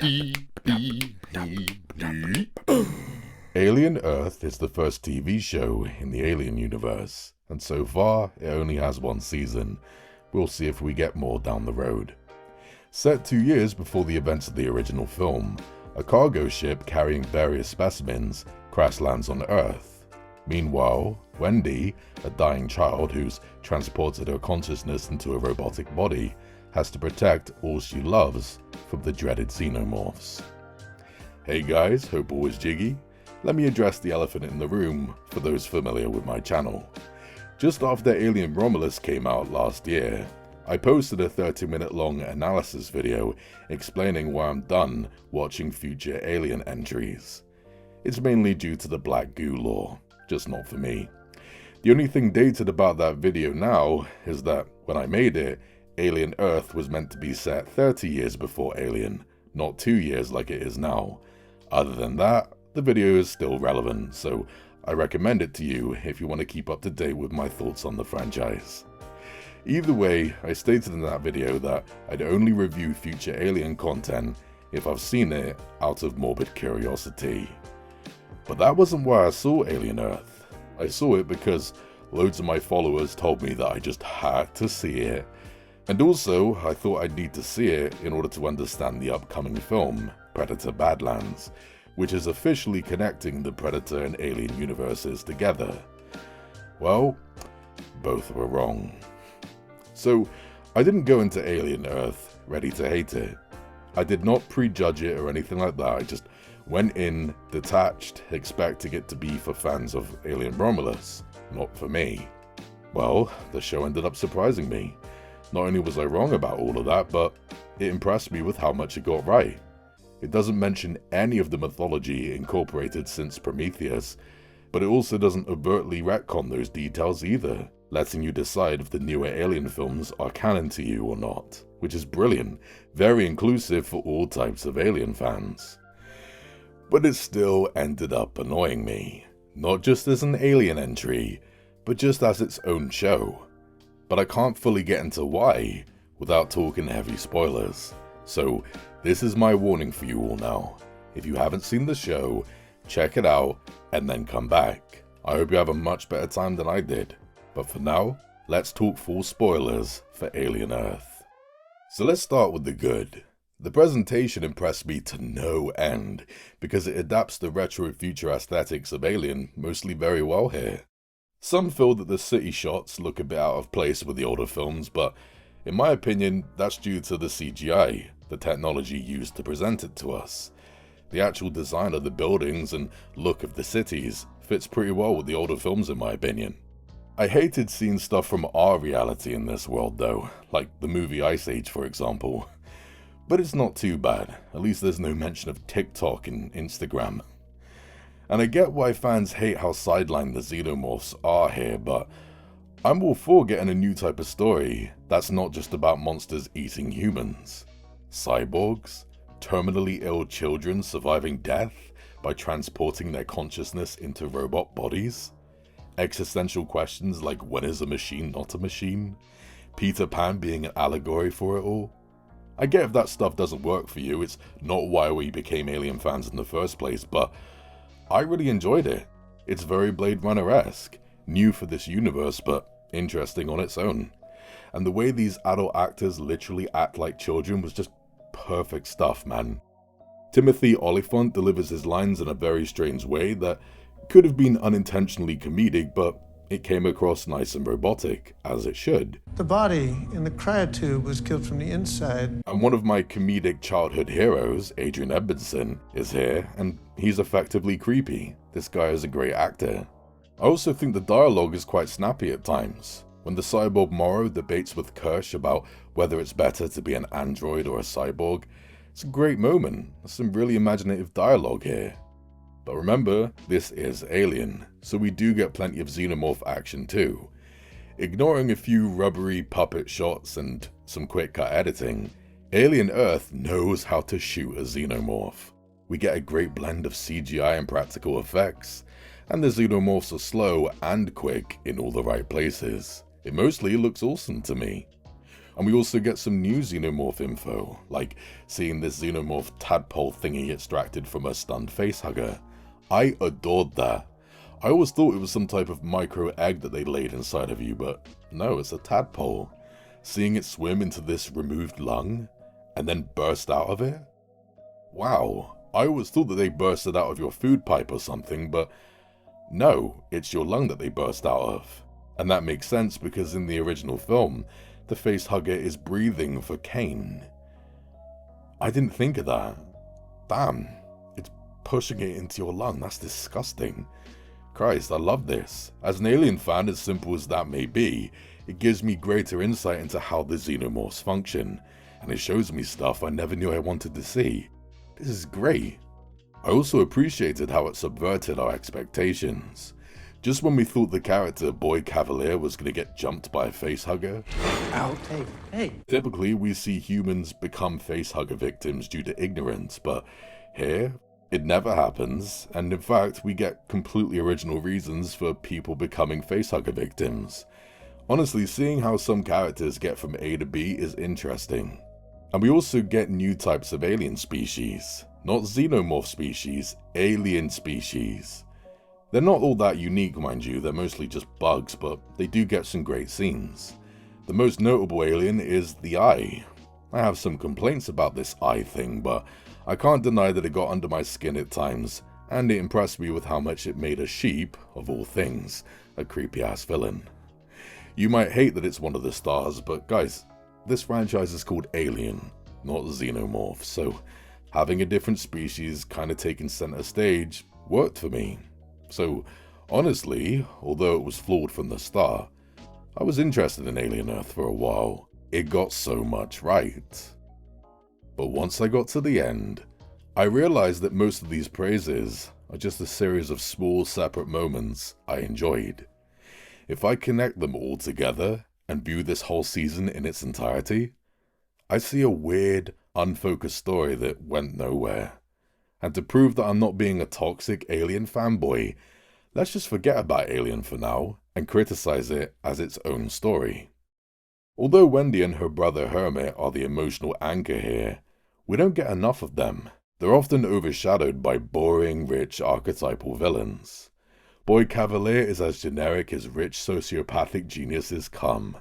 Alien Earth is the first TV show in the Alien universe, and so far it only has one season. We'll see if we get more down the road. Set 2 years before the events of the original film, a cargo ship carrying various specimens crash lands on Earth. Meanwhile, Wendy, a dying child who's transported her consciousness into a robotic body, has to protect all she loves from the dreaded xenomorphs. Hey guys, hope all is jiggy. Let me address the elephant in the room for those familiar with my channel. Just after Alien Romulus came out last year, I posted a 30-minute long analysis video explaining why I'm done watching future Alien entries. It's mainly due to the black goo lore, just not for me. The only thing dated about that video now is that when I made it, Alien Earth was meant to be set 30 years before Alien, not 2 years like it is now. Other than that, the video is still relevant, so I recommend it to you if you want to keep up to date with my thoughts on the franchise. Either way, I stated in that video that I'd only review future Alien content if I've seen it out of morbid curiosity. But that wasn't why I saw Alien Earth. I saw it because loads of my followers told me that I just had to see it. And also, I thought I'd need to see it in order to understand the upcoming film, Predator Badlands, which is officially connecting the Predator and Alien universes together. Well, both were wrong. So, I didn't go into Alien Earth ready to hate it. I did not prejudge it or anything like that. I just went in, detached, expecting it to be for fans of Alien Romulus, not for me. Well, the show ended up surprising me. Not only was I wrong about all of that, but it impressed me with how much it got right. It doesn't mention any of the mythology incorporated since Prometheus, but it also doesn't overtly retcon those details either, letting you decide if the newer Alien films are canon to you or not, which is brilliant, very inclusive for all types of Alien fans. But it still ended up annoying me, not just as an Alien entry, but just as its own show. But I can't fully get into why without talking heavy spoilers, so this is my warning for you all now. If you haven't seen the show, check it out and then come back. I hope you have a much better time than I did. But for now, let's talk full spoilers for Alien Earth. So let's start with the good. The presentation impressed me to no end because it adapts the retro future aesthetics of Alien mostly very well here. Some feel that the city shots look a bit out of place with the older films, but in my opinion, that's due to the CGI, the technology used to present it to us. The actual design of the buildings and look of the cities fits pretty well with the older films in my opinion. I hated seeing stuff from our reality in this world though, like the movie Ice Age for example. But it's not too bad, at least there's no mention of TikTok and Instagram. And I get why fans hate how sidelined the xenomorphs are here, but I'm all for getting a new type of story that's not just about monsters eating humans. Cyborgs? Terminally ill children surviving death by transporting their consciousness into robot bodies? Existential questions like when is a machine not a machine? Peter Pan being an allegory for it all? I get if that stuff doesn't work for you, it's not why we became Alien fans in the first place, but I really enjoyed it. It's very Blade Runner-esque, new for this universe but interesting on its own. And the way these adult actors literally act like children was just perfect stuff, man. Timothy Olyphant delivers his lines in a very strange way that could have been unintentionally comedic, but it came across nice and robotic, as it should. The body in the cryotube was killed from the inside. And one of my comedic childhood heroes, Adrian Edmondson, is here, and he's effectively creepy. This guy is a great actor. I also think the dialogue is quite snappy at times. When the cyborg Morrow debates with Kirsch about whether it's better to be an android or a cyborg, it's a great moment. There's some really imaginative dialogue here. But remember, this is Alien, so we do get plenty of xenomorph action too. Ignoring a few rubbery puppet shots and some quick cut editing, Alien Earth knows how to shoot a xenomorph. We get a great blend of CGI and practical effects, and the xenomorphs are slow and quick in all the right places. It mostly looks awesome to me. And we also get some new Xenomorph info, like seeing this Xenomorph tadpole thingy extracted from a stunned facehugger. I adored that. I always thought it was some type of micro egg that they laid inside of you, but no, it's a tadpole. Seeing it swim into this removed lung, and then burst out of it? Wow, I always thought that they bursted out of your food pipe or something, but no, it's your lung that they burst out of. And that makes sense because in the original film, the facehugger is breathing for Kane. I didn't think of that. Damn, it's pushing it into your lung, that's disgusting. Christ, I love this. As an Alien fan, as simple as that may be, it gives me greater insight into how the Xenomorphs function, and it shows me stuff I never knew I wanted to see. This is great. I also appreciated how it subverted our expectations. Just when we thought the character Boy Cavalier was going to get jumped by a facehugger. Ow, hey. Typically, we see humans become facehugger victims due to ignorance, but here, it never happens, and in fact, we get completely original reasons for people becoming facehugger victims. Honestly, seeing how some characters get from A to B is interesting. And we also get new types of alien species. Not xenomorph species, alien species. They're not all that unique, mind you, they're mostly just bugs, but they do get some great scenes. The most notable alien is the Eye. I have some complaints about this Eye thing, but I can't deny that it got under my skin at times, and it impressed me with how much it made a sheep, of all things, a creepy ass villain. You might hate that it's one of the stars, but guys, this franchise is called Alien, not Xenomorph, so having a different species kinda taking center stage worked for me. So honestly, although it was flawed from the start, I was interested in Alien Earth for a while. It got so much right. But once I got to the end, I realized that most of these praises are just a series of small separate moments I enjoyed. If I connect them all together and view this whole season in its entirety, I see a weird, unfocused story that went nowhere. And to prove that I'm not being a toxic Alien fanboy, let's just forget about Alien for now and criticize it as its own story. Although Wendy and her brother Hermit are the emotional anchor here, we don't get enough of them. They're often overshadowed by boring, rich, archetypal villains. Boy Cavalier is as generic as rich sociopathic geniuses come,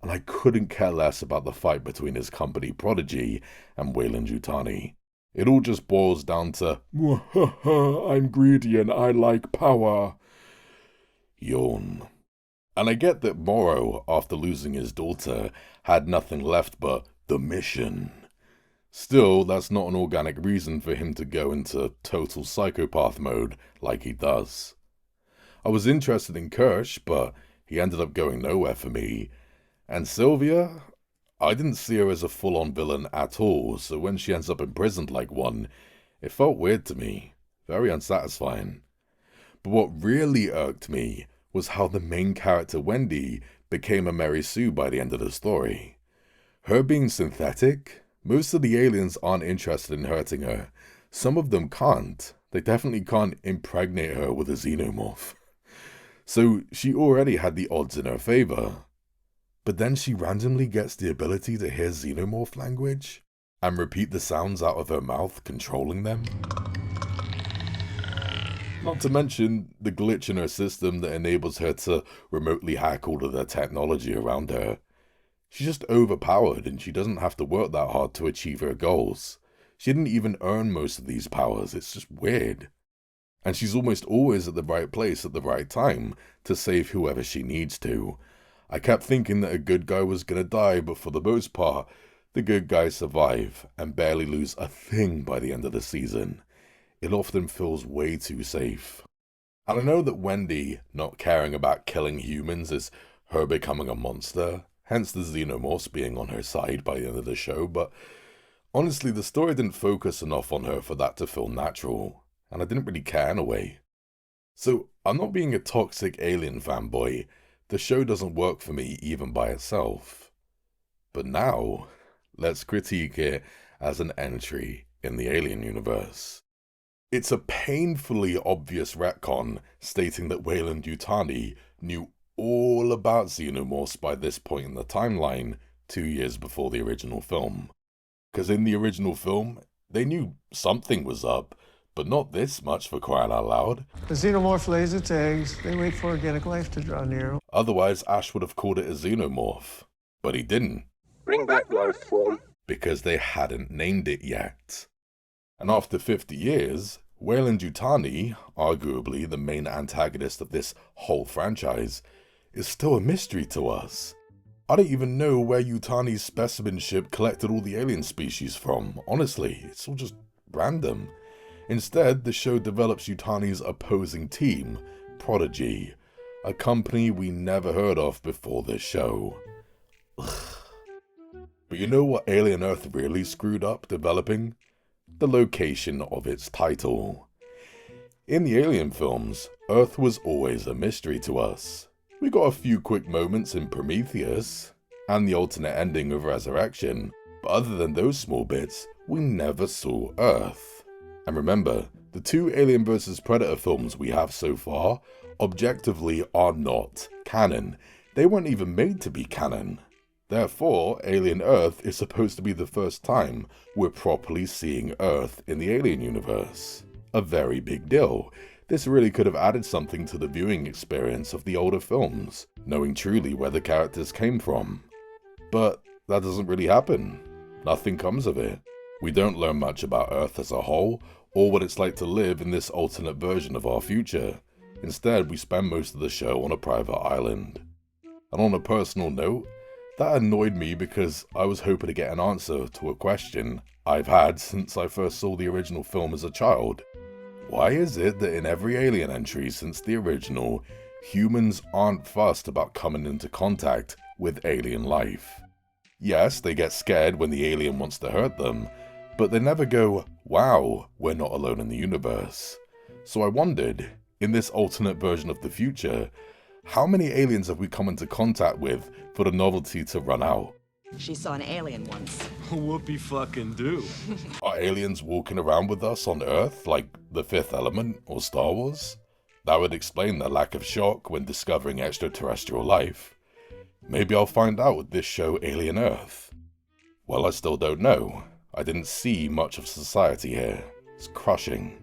and I couldn't care less about the fight between his company prodigy and Weyland-Yutani. It all just boils down to, I'm greedy and I like power. Yawn. And I get that Morrow, after losing his daughter, had nothing left but the mission. Still, that's not an organic reason for him to go into total psychopath mode like he does. I was interested in Kirsch, but he ended up going nowhere for me. And Sylvia? I didn't see her as a full-on villain at all, so when she ends up imprisoned like one, it felt weird to me, very unsatisfying. But what really irked me was how the main character Wendy became a Mary Sue by the end of the story. Her being synthetic? Most of the aliens aren't interested in hurting her. Some of them can't. They definitely can't impregnate her with a xenomorph. So she already had the odds in her favor. But then she randomly gets the ability to hear xenomorph language and repeat the sounds out of her mouth, controlling them. Not to mention the glitch in her system that enables her to remotely hack all of the technology around her. She's just overpowered and she doesn't have to work that hard to achieve her goals. She didn't even earn most of these powers, it's just weird. And she's almost always at the right place at the right time to save whoever she needs to. I kept thinking that a good guy was gonna die, but for the most part, the good guys survive and barely lose a thing by the end of the season. It often feels way too safe. And I know that Wendy not caring about killing humans is her becoming a monster, hence the xenomorphs being on her side by the end of the show, but honestly the story didn't focus enough on her for that to feel natural, and I didn't really care in a way. So I'm not being a toxic Alien fanboy. The show doesn't work for me even by itself. But now, let's critique it as an entry in the Alien universe. It's a painfully obvious retcon stating that Weyland-Yutani knew all about xenomorphs by this point in the timeline 2 years before the original film. Because in the original film, they knew something was up, but not this much, for crying out loud. The xenomorph lays its eggs. They wait for organic life to draw near. Otherwise, Ash would have called it a xenomorph. But he didn't. Bring back life form. Because they hadn't named it yet. And after 50 years, Weyland-Yutani, arguably the main antagonist of this whole franchise, is still a mystery to us. I don't even know where Yutani's specimen ship collected all the alien species from. Honestly, it's all just random. Instead, the show develops Yutani's opposing team, Prodigy, a company we never heard of before this show. Ugh. But you know what Alien Earth really screwed up developing? The location of its title. In the Alien films, Earth was always a mystery to us. We got a few quick moments in Prometheus, and the alternate ending of Resurrection, but other than those small bits, we never saw Earth. And remember, the 2 Alien vs Predator films we have so far, objectively are not canon. They weren't even made to be canon. Therefore, Alien Earth is supposed to be the first time we're properly seeing Earth in the Alien universe. A very big deal. This really could have added something to the viewing experience of the older films, knowing truly where the characters came from. But that doesn't really happen. Nothing comes of it. We don't learn much about Earth as a whole, or what it's like to live in this alternate version of our future. Instead, we spend most of the show on a private island. And on a personal note, that annoyed me because I was hoping to get an answer to a question I've had since I first saw the original film as a child. Why is it that in every Alien entry since the original, humans aren't fussed about coming into contact with alien life? Yes, they get scared when the alien wants to hurt them, but they never go, wow, we're not alone in the universe. So I wondered, in this alternate version of the future, how many aliens have we come into contact with for the novelty to run out? She saw an alien once. Whoopie fucking do. Are aliens walking around with us on Earth like The Fifth Element or Star Wars? That would explain their lack of shock when discovering extraterrestrial life. Maybe I'll find out with this show Alien Earth. Well, I still don't know. I didn't see much of society here. It's crushing.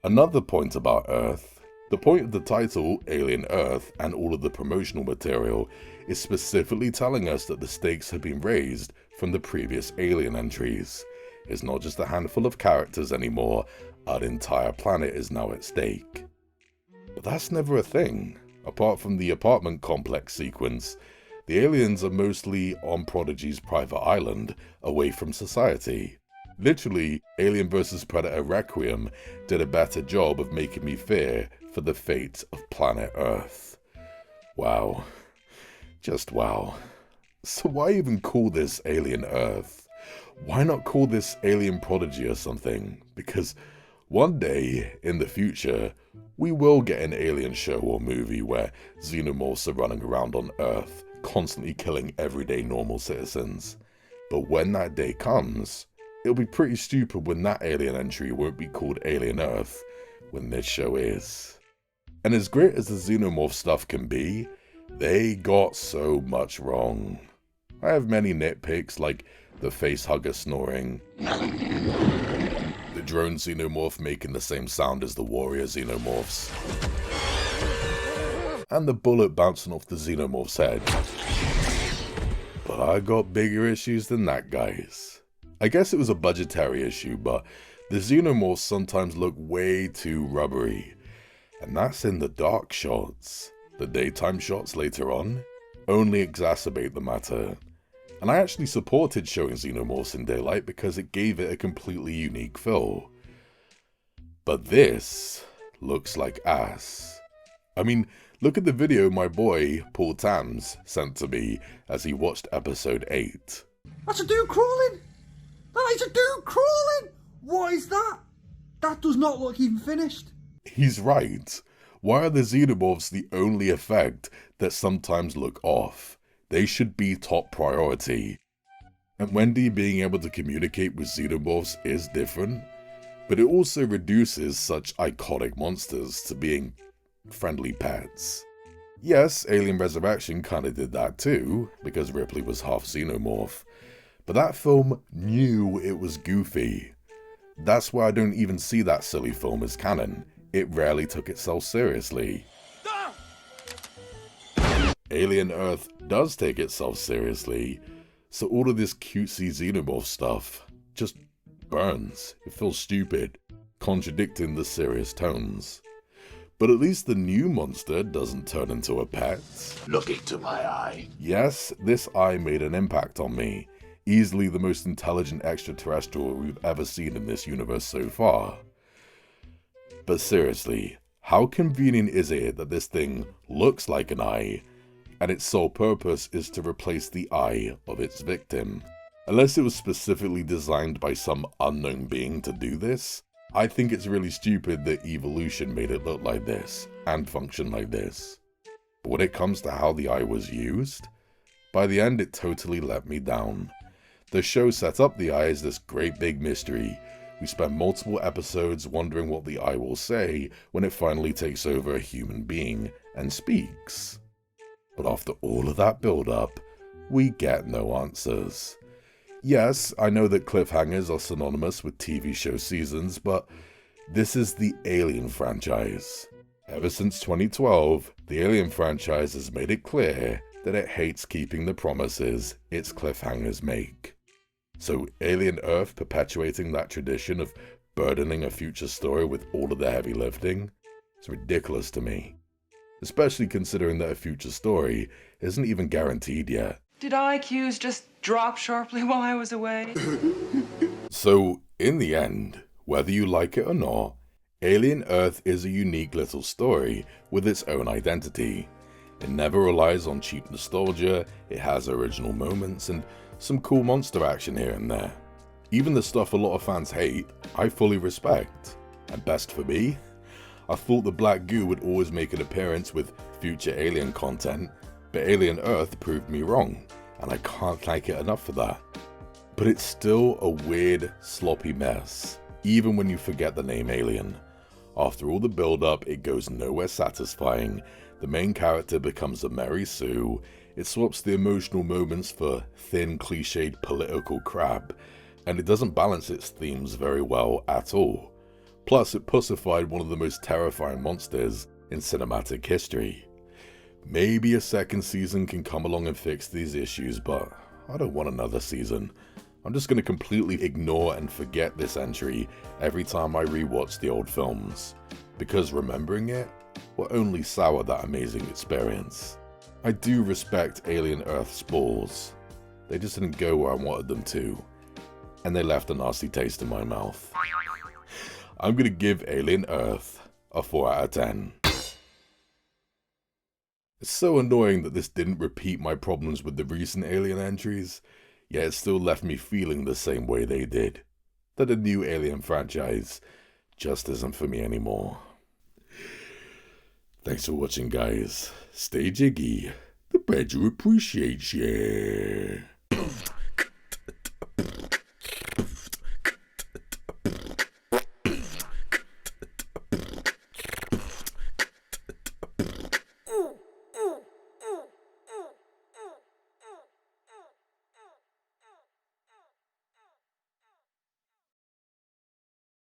Another point about Earth. The point of the title, Alien Earth, and all of the promotional material is specifically telling us that the stakes have been raised from the previous Alien entries. It's not just a handful of characters anymore, our entire planet is now at stake. But that's never a thing. Apart from the apartment complex sequence, the aliens are mostly on Prodigy's private island, away from society. Literally, Alien vs Predator Requiem did a better job of making me fear for the fate of planet Earth. Wow. Just wow. So why even call this Alien Earth? Why not call this Alien Prodigy or something? Because one day, in the future, we will get an alien show or movie where xenomorphs are running around on Earth, constantly killing everyday normal citizens. But when that day comes, it'll be pretty stupid when that alien entry won't be called Alien Earth, when this show is. And as great as the xenomorph stuff can be, they got so much wrong. I have many nitpicks like the facehugger snoring, the drone xenomorph making the same sound as the warrior xenomorphs, and the bullet bouncing off the xenomorph's head. But I got bigger issues than that, guys. I guess it was a budgetary issue, but the xenomorphs sometimes look way too rubbery. And that's in the dark shots. The daytime shots later on only exacerbate the matter. And I actually supported showing xenomorphs in daylight because it gave it a completely unique feel. But this looks like ass. I mean, look at the video my boy, Paul Tams, sent to me as he watched episode 8. That's a dude crawling! That is a dude crawling! What is that? That does not look even finished. He's right. Why are the xenomorphs the only effect that sometimes look off? They should be top priority. And Wendy being able to communicate with xenomorphs is different, but it also reduces such iconic monsters to being friendly pets. Yes, Alien Resurrection kinda did that too, because Ripley was half Xenomorph, but that film knew it was goofy. That's why I don't even see that silly film as canon. It rarely took itself seriously. Alien Earth does take itself seriously, so all of this cutesy Xenomorph stuff just burns. It feels stupid, contradicting the serious tones. But at least the new monster doesn't turn into a pet. Look into my eye. Yes, this eye made an impact on me. Easily the most intelligent extraterrestrial we've ever seen in this universe so far. But seriously, how convenient is it that this thing looks like an eye, and its sole purpose is to replace the eye of its victim? Unless it was specifically designed by some unknown being to do this, I think it's really stupid that evolution made it look like this, and function like this. But when it comes to how the eye was used, by the end it totally let me down. The show set up the eye as this great big mystery. We spend multiple episodes wondering what the eye will say when it finally takes over a human being and speaks. But after all of that build-up, we get no answers. Yes, I know that cliffhangers are synonymous with TV show seasons, but this is the Alien franchise. Ever since 2012, the Alien franchise has made it clear that it hates keeping the promises its cliffhangers make. So Alien Earth perpetuating that tradition of burdening a future story with all of the heavy lifting? It's ridiculous to me. Especially considering that a future story isn't even guaranteed yet. Did IQs just drop sharply while I was away? So, in the end, whether you like it or not, Alien Earth is a unique little story with its own identity. It never relies on cheap nostalgia, it has original moments, and some cool monster action here and there. Even the stuff a lot of fans hate, I fully respect. And best for me, I thought the black goo would always make an appearance with future Alien content, but Alien Earth proved me wrong, and I can't thank it enough for that. But it's still a weird, sloppy mess, even when you forget the name Alien. After all the build-up, it goes nowhere satisfying. The main character becomes a Mary Sue. It swaps the emotional moments for thin, cliched political crap, and it doesn't balance its themes very well at all. Plus, it pussified one of the most terrifying monsters in cinematic history. Maybe a second season can come along and fix these issues, but I don't want another season. I'm just going to completely ignore and forget this entry every time I rewatch the old films, because remembering it will only sour that amazing experience. I do respect Alien Earth's balls. They just didn't go where I wanted them to, and they left a nasty taste in my mouth. I'm going to give Alien Earth a 4 out of 10. It's so annoying that this didn't repeat my problems with the recent Alien entries, yet it still left me feeling the same way they did. That the new Alien franchise just isn't for me anymore. Thanks for watching, guys. Stay jiggy. The badger appreciates ya.